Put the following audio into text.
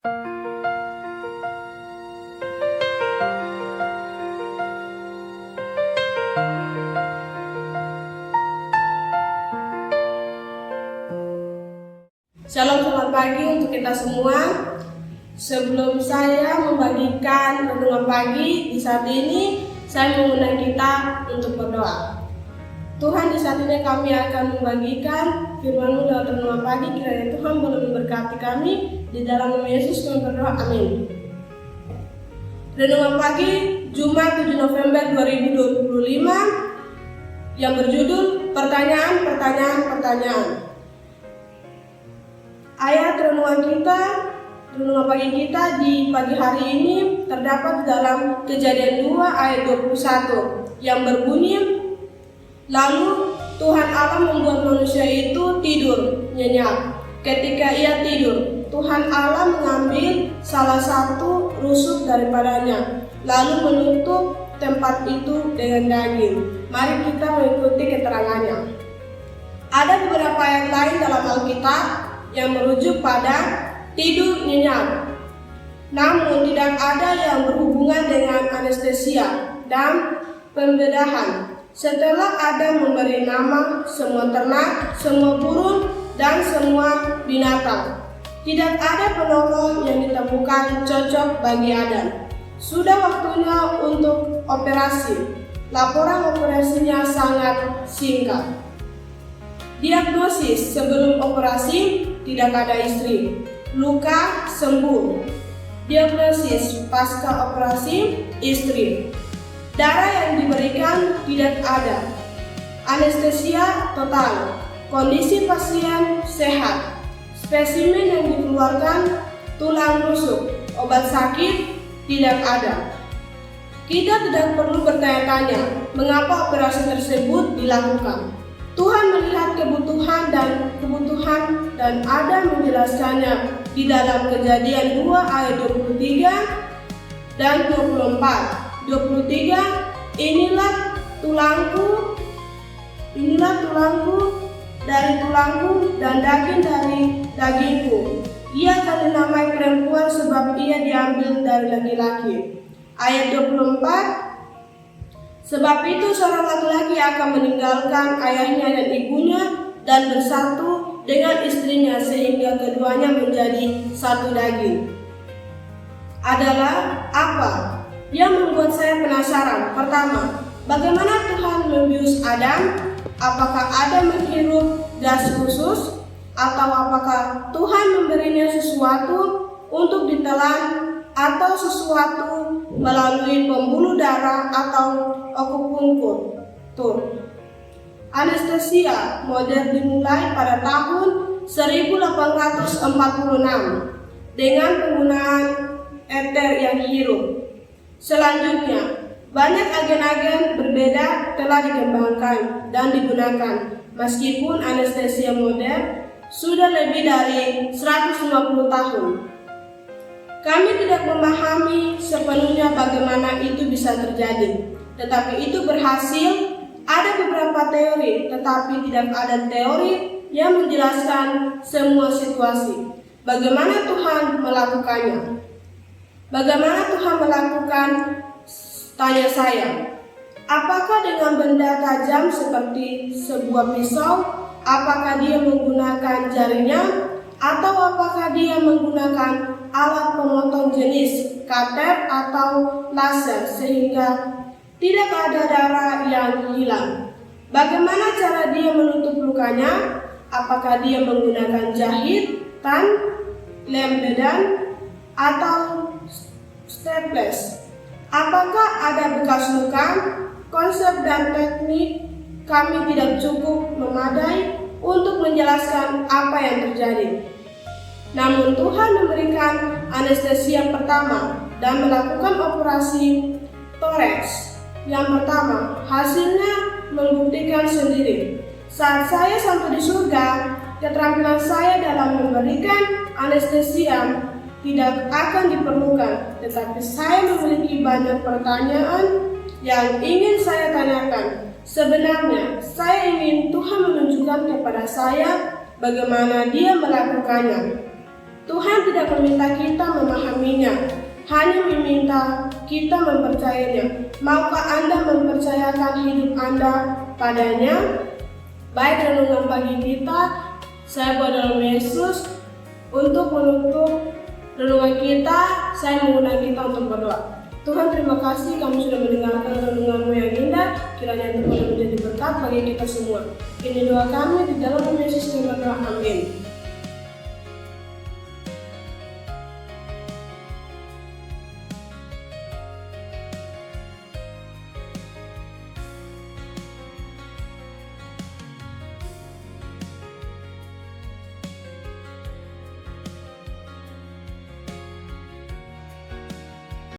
Shalom, selamat pagi untuk kita semua. Sebelum saya membagikan renungan pagi di saat ini, saya mengundang kita untuk berdoa. Tuhan, di saat ini kami akan membagikan firman-Mu lewat renungan pagi. Kiranya Tuhan boleh memberkati kami. Di dalam nama Yesus kami berdoa, amin. Renungan pagi Jumat 7 November 2025 yang berjudul Pertanyaan. Ayat renungan pagi kita di pagi hari ini terdapat di dalam Kejadian 2 ayat 21 yang berbunyi, lalu Tuhan Allah membuat manusia itu tidur nyenyak. Ketika ia tidur, Tuhan Allah mengambil salah satu rusuk daripadanya, lalu menutup tempat itu dengan daging. Mari kita mengikuti keterangannya. Ada beberapa ayat lain dalam Alkitab yang merujuk pada tidur nyenyak. Namun tidak ada yang berhubungan dengan anestesia dan pembedahan. Setelah Adam memberi nama semua ternak, semua burung, dan semua binatang, tidak ada penolong yang ditemukan cocok bagi Adam. Sudah waktunya untuk operasi. Laporan operasinya sangat singkat. Diagnosis sebelum operasi, tidak ada istri. Luka sembuh. Diagnosis pasca operasi, istri. Darah yang diberikan tidak ada. Anestesia total. Kondisi pasien sehat. Spesimen yang dikeluarkan tulang rusuk. Obat sakit tidak ada. Kita tidak perlu bertanya-tanya mengapa operasi tersebut dilakukan. Tuhan melihat kebutuhan dan Adam menjelaskannya di dalam Kejadian 2 ayat 23 dan 24. 23, inilah tulangku dari tulangku dan daging dari dagingku. Ia akan dinamai perempuan sebab ia diambil dari laki-laki. Ayat 24, sebab itu seorang laki-laki akan meninggalkan ayahnya dan ibunya dan bersatu dengan istrinya sehingga keduanya menjadi satu daging. Adalah apa yang membuat saya penasaran? Pertama, bagaimana Tuhan membius Adam? Apakah Adam menghirup gas khusus? Atau apakah Tuhan memberinya sesuatu untuk ditelan atau sesuatu melalui pembuluh darah atau akupunktur? Anestesia modern dimulai pada tahun 1846 dengan penggunaan eter yang hirup. Selanjutnya, banyak agen-agen berbeda telah dikembangkan dan digunakan, meskipun anestesia modern sudah lebih dari 150 tahun. Kami tidak memahami sepenuhnya bagaimana itu bisa terjadi, tetapi itu berhasil. Ada beberapa teori, tetapi tidak ada teori yang menjelaskan semua situasi. Bagaimana Tuhan melakukannya? Bagaimana Tuhan melakukan? Tanya saya. Apakah dengan benda tajam seperti sebuah pisau? Apakah dia menggunakan jarinya? Atau apakah dia menggunakan alat pemotong jenis cutter atau laser sehingga tidak ada darah yang hilang? Bagaimana cara dia menutup lukanya? Apakah dia menggunakan jahitan, lem bedan, atau staples? Apakah ada bekas luka? Konsep dan teknik kami tidak cukup memadai untuk menjelaskan apa yang terjadi. Namun Tuhan memberikan anestesia pertama dan melakukan operasi toreks. Yang pertama, hasilnya membuktikan sendiri. Saat saya sampai di surga, keterampilan saya dalam memberikan anestesia tidak akan diperlukan, tetapi saya memiliki banyak pertanyaan yang ingin saya tanyakan. Sebenarnya, saya ingin Tuhan menunjukkan kepada saya bagaimana Dia melakukannya. Tuhan tidak meminta kita memahaminya, hanya meminta kita mempercayainya. Maukah Anda mempercayakan hidup Anda padanya? Baik, renungan pagi kita, saya buat dalam Yesus. Untuk menutup renungan kita, saya mengundang kita untuk berdoa. Tuhan, terima kasih kami sudah mendengarkan renungan-Mu yang indah. Kiranya itu boleh menjadi berkat bagi kita semua. Ini doa kami di dalam Yesus, kami berdoa. Amin.